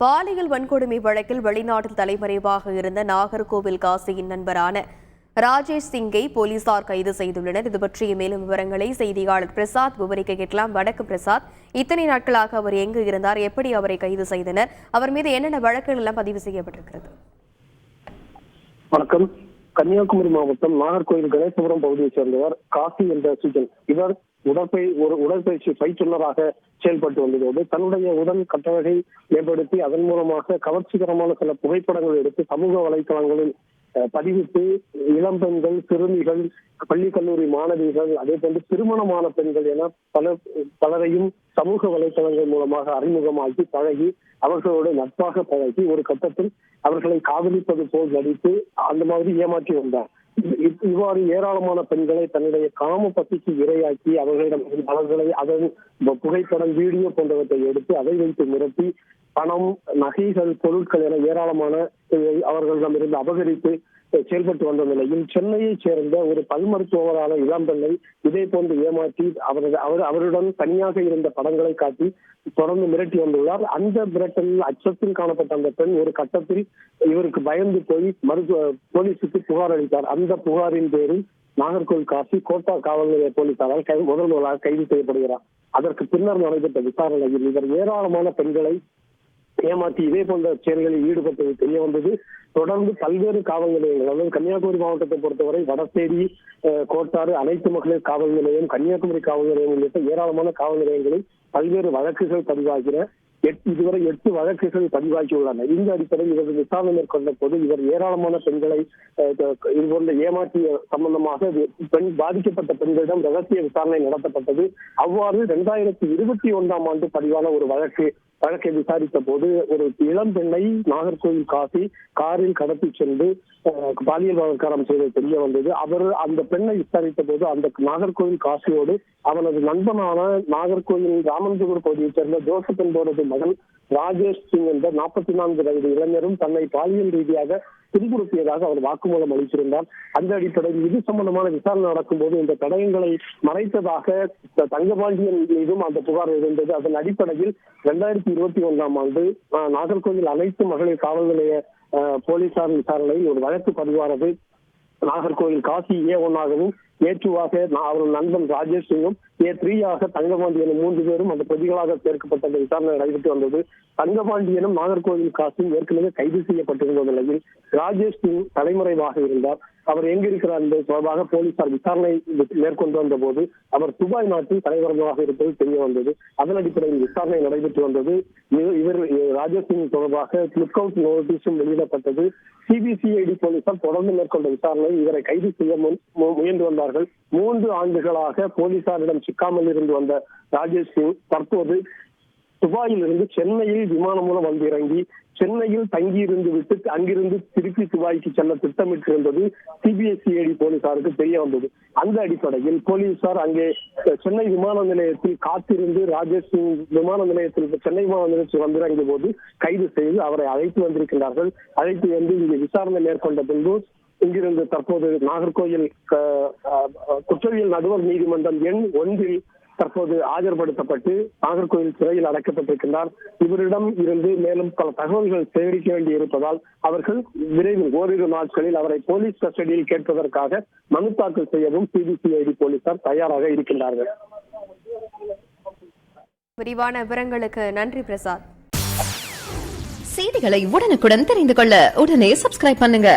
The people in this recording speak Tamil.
பாலியல் வன்கொடுமை வழக்கில் வெளிநாட்டில் தலைமறைவாக இருந்த நாகர்கோவில் காசியின் நண்பரான ராஜேஷ் சிங்கை போலீசார் கைது செய்துள்ளனர். இது பற்றிய மேலும் விவரங்களை செய்தியாளர் பிரசாத் விவரிக்க கேட்கலாம். வணக்கம் பிரசாத். இத்தனை நாட்களாக அவர் எங்கு இருந்தார், எப்படி அவரை கைது செய்தனர், அவர் மீது என்னென்ன வழக்குகள் எல்லாம் பதிவு செய்யப்பட்டிருக்கிறது? வணக்கம். கன்னியாகுமரி மாவட்டம் நாகர்கோவில் கணேசபுரம் பகுதியைச் சேர்ந்தவர் காசி என்ற சுஜன். இவர் உடற்பயிற்சி பயிற்றுனராக செயல்பட்டு வந்ததோடு தன்னுடைய உடல் கட்டழகை மேம்படுத்தி அதன் மூலமாக கவர்ச்சிகரமான சில புகைப்படங்கள் எடுத்து சமூக வலைதளங்களில் பதிவிட்டு இளம் பெண்கள், சிறுமிகள், பள்ளி கல்லூரி மாணவிகள், அதே போன்று திருமணமான பெண்கள் என பலரையும் சமூக வலைதளங்கள் மூலமாக அறிமுகமாக்கி பழகி அவர்களோடு நட்பாக பழகி ஒரு கட்டத்தில் அவர்களை காதலிப்பது போல் நடித்து அந்த மாதிரி ஏமாற்றி வந்தார். இவ்வாறு ஏராளமான பெண்களை தன்னுடைய காம பசிக்கு இரையாக்கி அவர்களை அதன் புகைப்படம், வீடியோ போன்றவற்றை எடுத்து அதை வைத்து மிரட்டி பணம், நகைகள், பொருட்கள் என ஏராளமான அவர்களிடமிருந்து அபகரித்து செயல்பட்டு வந்த நிலையில் சென்னையைச் சேர்ந்த ஒரு பல் மருத்துவரான இளம் பெண்ணை இதே போன்று ஏமாற்றி அவருடன் தனியாக இருந்த படங்களை காட்டி தொடர்ந்து மிரட்டி வந்துள்ளார். அந்த மிரட்டலில் அச்சத்தில் காணப்பட்ட அந்த பெண் ஒரு கட்டத்தில் இவருக்கு பயந்து போய் போலீசுக்கு புகார் அளித்தார். அந்த புகாரின் பேரில் நாகர்கோவில் காசி கோட்டா காவல் நிலைய போலீசாரால் முதல் முதலாக கைது செய்யப்படுகிறார். அதற்கு பின்னர் நடைபெற்ற விசாரணையில் இவர் ஏராளமான பெண்களை ஏமாற்றி இதே போன்ற செயல்களில் ஈடுபட்டது தெரிய வந்தது. தொடர்ந்து பல்வேறு காவல் நிலையங்கள், அதாவது கன்னியாகுமரி மாவட்டத்தை பொறுத்தவரை வடசேரி, கோட்டாறு அனைத்து மகளிர் காவல் நிலையம், கன்னியாகுமரி காவல் நிலையம் உள்ளிட்ட ஏராளமான காவல் நிலையங்களில் பல்வேறு வழக்குகள் பதிவாகின. இதுவரை 8 வழக்குகள் பதிவாகியுள்ளன. இந்த அடிப்படையில் இவர் விசாரணை மேற்கொண்ட போது இவர் ஏராளமான பெண்களை இதுபோன்ற ஏமாற்றிய சம்பந்தமாக பாதிக்கப்பட்ட பெண்களிடம் ரகசிய விசாரணை நடத்தப்பட்டது. அவ்வாறு 2021ஆம் ஆண்டு பதிவான ஒரு வழக்கை விசாரித்த போது ஒரு இளம் பெண்ணை நாகர்கோவில் காசி காரில் கடத்தி சென்று பாலியல் பலாத்காரம் செய்தது தெரிய வந்தது. அவர் அந்த பெண்ணை விசாரித்த போது அந்த நாகர்கோவில் காசியோடு அவனது நண்பனான நாகர்கோவில் ராமன்புரம் பகுதியைச் சேர்ந்த ஜோசப் என்பவரது மகன் ராஜேஷ் சிங் என்ற 44 வயது இளைஞரும் தன்னை பாலியல் ரீதியாக துன்புறுத்தியதாக அவர் வாக்குமூலம் அளித்திருந்தார். அந்த அடிப்படையில் இது சம்பந்தமான விசாரணை நடக்கும் போது இந்த தடயங்களை மறைத்ததாக தங்கபாண்டியன் மீதும் அந்த புகார் இருந்தது. அதன் அடிப்படையில் 2021ஆம் ஆண்டு நாகர்கோவில் அனைத்து மகளிர் காவல் நிலைய போலீசார் விசாரணையில் ஒரு வழக்கு பதிவானது. நாகர்கோவில் காசி A1 ஆகவும் A2ஆக அவர்கள் நண்பன் ராஜேஷ் சிங்கும் A3ஆக தங்கபாண்டியனும் 3 பேரும் அந்த பிரதிகளாக சேர்க்கப்பட்ட அந்த விசாரணை நடைபெற்று வந்தது. தங்கபாண்டியனும் நாகர்கோவில் காசியும் ஏற்கனவே கைது செய்யப்பட்டிருந்த நிலையில் ராஜேஷ் சிங் தலைமறைவாக இருந்தார். அவர் எங்கிருக்கிறார் என்பது தொடர்பாக போலீசார் விசாரணை மேற்கொண்டு வந்த போது அவர் துபாய் நாட்டில் தலைமறைவாக இருப்பது தெரிய வந்தது. அதன் அடிப்படையில் விசாரணை நடைபெற்று வந்தது. இவர் ராஜேஷ் சிங் தொடர்பாக லுக் அவுட் நோட்டீஸும் வெளியிடப்பட்டது. CBCID போலீசார் தொடர்ந்து மேற்கொண்ட விசாரணை இவரை கைது செய்ய முயன்று வந்தார்கள். 3 ஆண்டுகளாக போலீசாரிடம் சிக்காமல் இருந்து வந்த ராஜேஷ் சிங் தற்போது துபாயில் இருந்து சென்னையில் விமானம் மூலம் வந்து இறங்கி சென்னையில் தங்கியிருந்து விட்டு அங்கிருந்து திருப்பி துபாய்க்கு செல்ல திட்டமிட்டிருந்தது CBCID போலீசாருக்கு தெரிய வந்தது. அந்த அடிப்படையில் போலீசார் அங்கே சென்னை விமான நிலையத்தில் காத்திருந்து ராஜேஷ் சிங் சென்னை விமான நிலையத்தில் வந்திறங்கிய போது கைது செய்து அவரை அழைத்து வந்திருக்கிறார்கள். அழைத்து வந்து இங்கே விசாரணை மேற்கொண்ட பின்பு இங்கிருந்து தற்போது நாகர்கோவில் குற்றவியல் நடுவர் நீதிமன்றம் எண் 1 தற்போது ஆஜர்படுத்தப்பட்டு நாகர்கோவில் சிறையில் அடைக்கப்பட்டிருக்கின்றார். இவரிடம் இருந்து மேலும் பல தகவல்கள் சேகரிக்க வேண்டி இருப்பதால் அவர்கள் விரைவில் ஓரிரு நாட்களில் அவரை போலீஸ் கஸ்டடியில் கேட்பதற்காக மனு தாக்கல் செய்யவும் CBCID போலீசார் தயாராக இருக்கின்றார்கள். விரிவான விவரங்களுக்கு நன்றி பிரசாத். செய்திகளை உடனுக்குடன் தெரிந்து கொள்ள உடனே சப்ஸ்கிரைப் பண்ணுங்க.